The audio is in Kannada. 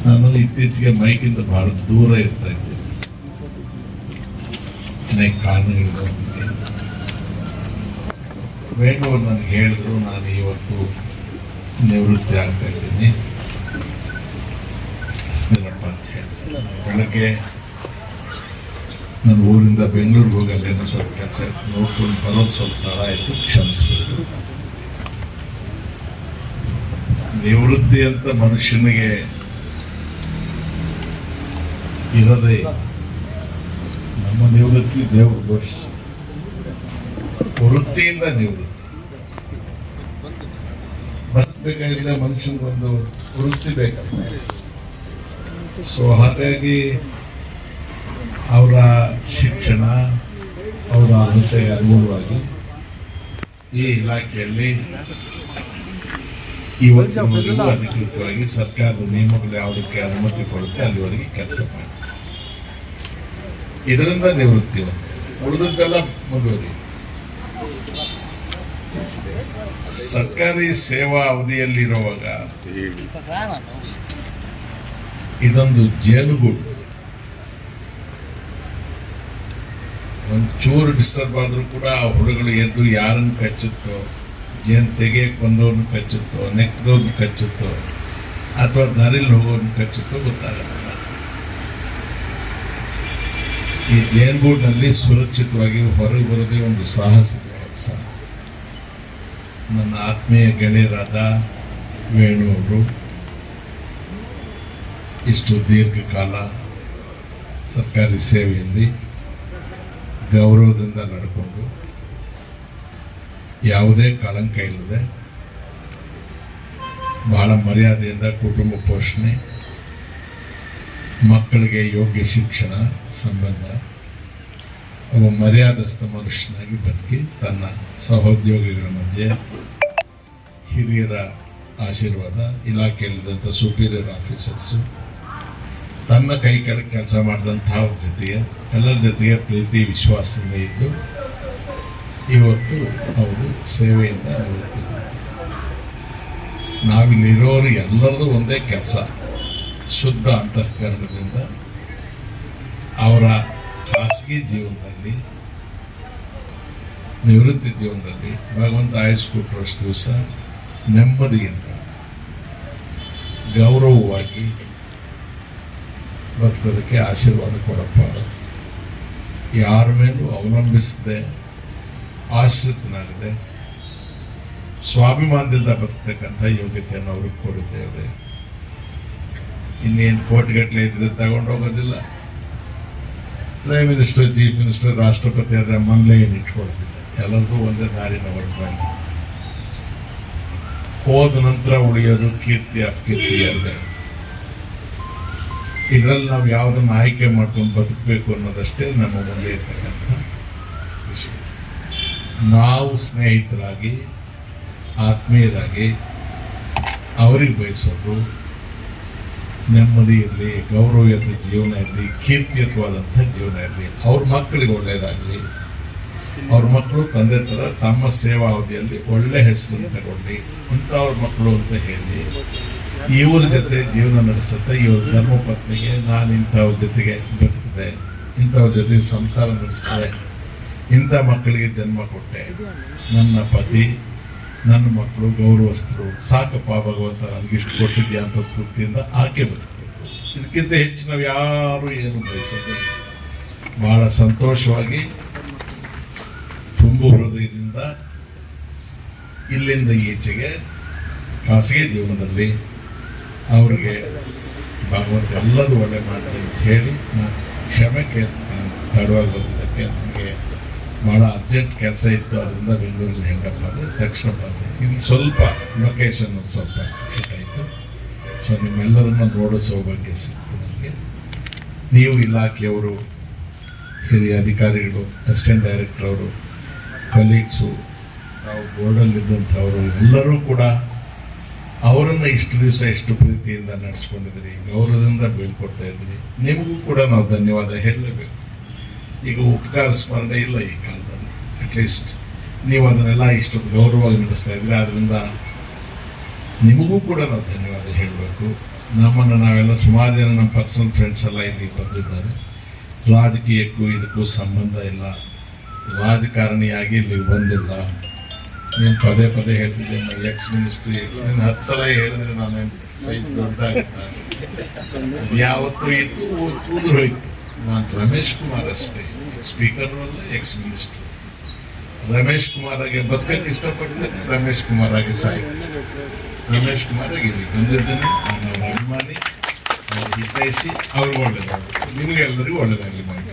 ನಾನು ಇತ್ತೀಚೆಗೆ ಮೈಕಿಂದ ಬಹಳ ದೂರ ಇರ್ತಾ ಇದ್ದೆ. ಅನೇಕ ಕಾರಣಗಳಿದೆ. ವೇಣುವರು ನನಗೆ ಹೇಳಿದ್ರು, ನಾನು ಇವತ್ತು ನಿವೃತ್ತಿ ಆಗ್ತಾ ಇದ್ದೀನಿ ಸ್ಮಿರಪ್ಪ ಅಂತ ಹೇಳಿದೆ. ಬೆಳಗ್ಗೆ ನನ್ನ ಊರಿಂದ ಬೆಂಗಳೂರಿಗೆ ಹೋಗಿ ಅಲ್ಲೇನೋ ಸ್ವಲ್ಪ ಕೆಲಸ ನೋಡ್ಕೊಂಡು ಬರೋದು ಸ್ವಲ್ಪ ತಡ ಆಯಿತು, ಕ್ಷಮಿಸ್ಬೇಕು. ನಿವೃತ್ತಿ ಅಂತ ಮನುಷ್ಯನಿಗೆ ಇರೋದೇ. ನಮ್ಮ ನಿವೃತ್ತಿ ದೇವರು ಘೋಷಿಸಿ, ವೃತ್ತಿಯಿಂದ ನಿವೃತ್ತಿ. ಬದುಕಬೇಕಾಗಿಲ್ಲ, ಮನುಷ್ಯನಿಗೊಂದು ವೃತ್ತಿ ಬೇಕಲ್ಲ. ಸೊ ಹಾಗಾಗಿ ಅವರ ಶಿಕ್ಷಣ, ಅವರ ಅನುಭವಕ್ಕೆ ಅನುಗುಣವಾಗಿ ಈ ಇಲಾಖೆಯಲ್ಲಿ ಇವತ್ತಿನವರೆಗೂ ಅಧಿಕೃತವಾಗಿ ಸರ್ಕಾರದ ನಿಯಮಗಳು ಯಾವುದಕ್ಕೆ ಅನುಮತಿ ಕೊಡುತ್ತೆ ಅಲ್ಲಿವರೆಗೆ ಕೆಲಸ ಮಾಡಿ, ಇದರಿಂದ ನಿವೃತ್ತಿ. ಉಳಿದದ್ದೆಲ್ಲ ಮುಂದುವರಿಯುತ್ತೆ. ಸರ್ಕಾರಿ ಸೇವಾ ಅವಧಿಯಲ್ಲಿರುವಾಗ ಇದೊಂದು ಜೇನುಗೂಡು. ಒಂಚೂರು ಡಿಸ್ಟರ್ಬ್ ಆದರೂ ಕೂಡ ಆ ಹುಳುಗಳು ಎದ್ದು ಯಾರನ್ನು ಕಚ್ಚುತ್ತೋ, ಜೇನು ತೆಗೆಯಕ್ಕೆ ಬಂದವ್ರನ್ನ ಕಚ್ಚುತ್ತೋ, ನೆಕ್ಕದವ್ರನ್ನ ಕಚ್ಚುತ್ತೋ, ಅಥವಾ ದಾರಿಲಿ ಹೋಗೋರ್ನ ಕಚ್ಚುತ್ತೋ ಗೊತ್ತಾಗಲ್ಲ. ಈ ಜೇನುಗೂಡಿನಲ್ಲಿ ಸುರಕ್ಷಿತವಾಗಿ ಹೊರಗೆ ಬರೋದೇ ಒಂದು ಸಾಹಸಿಕ ಕೆಲಸ. ನನ್ನ ಆತ್ಮೀಯ ಗೆಳೆಯರಾದ ವೇಣು ಅವರು ಇಷ್ಟು ದೀರ್ಘಕಾಲ ಸರ್ಕಾರಿ ಸೇವೆಯಲ್ಲಿ ಗೌರವದಿಂದ ನಡ್ಕೊಂಡು ಯಾವುದೇ ಕಳಂಕ ಇಲ್ಲದೆ ಬಹಳ ಮರ್ಯಾದೆಯಿಂದ ಕುಟುಂಬ ಪೋಷಣೆ, ಮಕ್ಕಳಿಗೆ ಯೋಗ್ಯ ಶಿಕ್ಷಣ ಸಂಬಂಧ ಒಬ್ಬ ಮರ್ಯಾದಸ್ಥ ಮನುಷ್ಯನಾಗಿ ಬದುಕಿ ತನ್ನ ಸಹೋದ್ಯೋಗಿಗಳ ಮಧ್ಯೆ ಹಿರಿಯರ ಆಶೀರ್ವಾದ, ಇಲಾಖೆಯಲ್ಲಿದ್ದಂಥ ಸುಪೀರಿಯರ್ ಆಫೀಸರ್ಸು, ತನ್ನ ಕೈ ಕೆಳಗೆ ಕೆಲಸ ಮಾಡಿದಂತಹ ಜೊತೆಗೆ ಎಲ್ಲರ ಜೊತೆಗೆ ಪ್ರೀತಿ ವಿಶ್ವಾಸದಿಂದ ಇದ್ದು ಇವತ್ತು ಅವರು ಸೇವೆಯಿಂದ ನಿವೃತ್ತಿ. ನಾವಿಲ್ಲಿರೋರು ಎಲ್ಲರದು ಒಂದೇ ಕೆಲಸ, ಶುದ್ಧ ಅಂತಃಕರಣದಿಂದ ಅವರ ಖಾಸಗಿ ಜೀವನದಲ್ಲಿ, ನಿವೃತ್ತಿ ಜೀವನದಲ್ಲಿ ಭಗವಂತ ಆಯುಷ್ ಕೊಟ್ಟರಷ್ಟು ದಿವಸ ನೆಮ್ಮದಿಯಿಂದ ಗೌರವವಾಗಿ ಬದುಕೋದಕ್ಕೆ ಆಶೀರ್ವಾದ ಕೊಡಪ್ಪ. ಯಾರ ಮೇಲೂ ಅವಲಂಬಿಸದೆ ಆಶ್ರಿತನಾಗದೆ ಸ್ವಾಭಿಮಾನದಿಂದ ಬದುಕತಕ್ಕಂಥ ಯೋಗ್ಯತೆಯನ್ನು ಅವ್ರಿಗೆ ಕೊಡುತ್ತೇವೆ. ಇನ್ನೇನು ಕೋಟಿಗಟ್ಟಲೆ ಇದ್ರೆ ತಗೊಂಡೋಗೋದಿಲ್ಲ. ಪ್ರೈಮ್ ಮಿನಿಸ್ಟರ್, ಚೀಫ್ ಮಿನಿಸ್ಟರ್, ರಾಷ್ಟ್ರಪತಿ ಆದರೆ ಮನೇಲೆ ಏನು ಇಟ್ಕೊಳ್ಳೋದಿಲ್ಲ. ಎಲ್ಲರದು ಒಂದೇ ದಾರಿನ ಹೊರಟು ಹೋದ ನಂತರ ಉಳಿಯೋದು ಕೀರ್ತಿ ಅಪಕೀರ್ತಿ ಅಲ್ಲೇ. ಇದರಲ್ಲಿ ನಾವು ಯಾವುದನ್ನು ಆಯ್ಕೆ ಮಾಡ್ಕೊಂಡು ಬದುಕಬೇಕು ಅನ್ನೋದಷ್ಟೇ ನಮ್ಮ ಮುಂದೆ ಇರ್ತಕ್ಕಂಥ ವಿಷಯ. ನಾವು ಸ್ನೇಹಿತರಾಗಿ, ಆತ್ಮೀಯರಾಗಿ ಅವರಿಗೆ ಬಯಸೋದು ನೆಮ್ಮದಿ ಇರಲಿ, ಗೌರವಯುತ ಜೀವನ ಇರಲಿ, ಕೀರ್ತಿಯುತವಾದಂಥ ಜೀವನ ಇರಲಿ, ಅವ್ರ ಮಕ್ಕಳಿಗೆ ಒಳ್ಳೆಯದಾಗಲಿ, ಅವ್ರ ಮಕ್ಕಳು ತಂದೆ ಥರ ತಮ್ಮ ಸೇವಾ ಅವಧಿಯಲ್ಲಿ ಒಳ್ಳೆ ಹೆಸರನ್ನು ತಗೊಳ್ಳಿ, ಇಂಥವ್ರ ಮಕ್ಕಳು ಅಂತ ಹೇಳಿ ಇವ್ರ ಜೊತೆ ಜೀವನ ನಡೆಸುತ್ತೆ. ಇವ್ರ ಧರ್ಮಪತ್ನಿಗೆ ನಾನು ಇಂಥವ್ರ ಜೊತೆಗೆ ಬದುಕಿದೆ, ಇಂಥವ್ರ ಜೊತೆ ಸಂಸಾರ ನಡೆಸಿದೆ, ಇಂಥ ಮಕ್ಕಳಿಗೆ ಜನ್ಮ ಕೊಟ್ಟೆ, ನನ್ನ ಪತಿ ನನ್ನ ಮಕ್ಕಳು ಗೌರವಸ್ಥರು, ಸಾಕಪ್ಪ ಭಗವಂತ ನನಗಿಷ್ಟು ಕೊಟ್ಟಿದ್ಯಾ ಅಂತ ತೃಪ್ತಿಯಿಂದ ಆಕೆ ಬದುಕಬೇಕು. ಇದಕ್ಕಿಂತ ಹೆಚ್ಚು ನಾವು ಯಾರು ಏನು ಬಯಸೋದು. ಬಹಳ ಸಂತೋಷವಾಗಿ ತುಂಬು ಹೃದಯದಿಂದ ಇಲ್ಲಿಂದ ಈಚೆಗೆ ಖಾಸಗಿ ಜೀವನದಲ್ಲಿ ಅವರಿಗೆ ಭಗವಂತ ಎಲ್ಲದೂ ಒಳ್ಳೆ ಮಾಡಲಿ ಅಂತ ಹೇಳಿ ನಾನು ಕ್ಷಮೆ ಕೇಳ್ತೀನಿ. ತಡವಾಗಿ ಬಂದಿದ್ದಕ್ಕೆ ನನಗೆ ಭಾಳ ಅರ್ಜೆಂಟ್ ಕೆಲಸ ಇತ್ತು, ಅದರಿಂದ ಬೆಂಗಳೂರಲ್ಲಿ ಹೆಂಗಪ್ಪ ಅಂದರೆ ತಕ್ಷಣ ಬಂದೆ. ಇಲ್ಲಿ ಸ್ವಲ್ಪ ಲೊಕೇಶನ್ ಸ್ವಲ್ಪ ಆಯಿತು. ಸೊ ನಿಮ್ಮೆಲ್ಲರನ್ನ ನೋಡೋ ಸೌಭಾಗ್ಯ ಸಿಕ್ತು ನನಗೆ. ನೀವು ಇಲಾಖೆಯವರು, ಹಿರಿಯ ಅಧಿಕಾರಿಗಳು, ಅಸಿಸ್ಟೆಂಟ್ ಡೈರೆಕ್ಟರ್ ಅವರು, ಕಲೀಗ್ಸು, ನಾವು ಬೋರ್ಡಲ್ಲಿದ್ದಂಥವರು ಎಲ್ಲರೂ ಕೂಡ ಅವರನ್ನು ಇಷ್ಟು ದಿವಸ ಎಷ್ಟು ಪ್ರೀತಿಯಿಂದ ನಡೆಸ್ಕೊಂಡಿದ್ರಿ, ಗೌರವದಿಂದ ಬೀಳ್ಕೊಡ್ತಾ ಇದ್ರಿ. ನಿಮಗೂ ಕೂಡ ನಾವು ಧನ್ಯವಾದ ಹೇಳಲೇಬೇಕು. ಈಗ ಉಪಕಾರ ಸ್ಮರಣೆ ಇಲ್ಲ ಈ ಕಾಲದಲ್ಲಿ. ಅಟ್ಲೀಸ್ಟ್ ನೀವು ಅದನ್ನೆಲ್ಲ ಇಷ್ಟೊಂದು ಗೌರವವಾಗಿ ನಡೆಸ್ತಾ ಇದ್ರಿ. ಆದ್ದರಿಂದ ನಿಮಗೂ ಕೂಡ ನಾವು ಧನ್ಯವಾದ ಹೇಳಬೇಕು. ನಮ್ಮನ್ನು ನಾವೆಲ್ಲ ಸುಮಾರು ಜನ ನಮ್ಮ ಪರ್ಸನಲ್ ಫ್ರೆಂಡ್ಸ್ ಎಲ್ಲ ಇಲ್ಲಿ ಬಂದಿದ್ದಾರೆ. ರಾಜಕೀಯಕ್ಕೂ ಇದಕ್ಕೂ ಸಂಬಂಧ ಇಲ್ಲ, ರಾಜಕಾರಣಿಯಾಗಿ ಇಲ್ಲಿಗೆ ಬಂದಿಲ್ಲ. ನೀನು ಪದೇ ಪದೇ ಹೇಳ್ತಿದ್ದೆ ಎಕ್ಸ್ ಮಿನಿಸ್ಟ್ರಿ 10 ಸಲ ಹೇಳಿದ್ರೆ ನಾನು ಸೈಜ್ ದೊಡ್ಡದಾಗುತ್ತಾ, ಯಾವತ್ತೂ ಇತ್ತು ಕೂದ್ರು ಹೋಯ್ತು. ನಾನು ರಮೇಶ್ ಕುಮಾರ್ ಅಷ್ಟೇ, ಸ್ಪೀಕರ್ ಅಲ್ಲ, ಎಕ್ಸ್ ಮಿನಿಸ್ಟರ್. ರಮೇಶ್ ಕುಮಾರ್ ಆಗಿ ಬದುಕಕ್ಕೆ ಇಷ್ಟಪಡ್ತೇನೆ, ರಮೇಶ್ ಕುಮಾರ್ ಆಗಿ ಸಾಯ್ತು. ರಮೇಶ್ ಕುಮಾರ್ ಆಗಿ ಇಲ್ಲಿ ಬಂದಿದ್ದೇನೆ, ನಾನು ಅವರ ಅಭಿಮಾನಿ, ಅವರ ಹಿತೈಷಿ. ಅವ್ರಿಗೆ ಒಳ್ಳೇದಾಗುತ್ತೆ, ನಿಮಗೆಲ್ಲರಿಗೂ ಒಳ್ಳೇದಾಗಲಿ ಮಾಡಿ.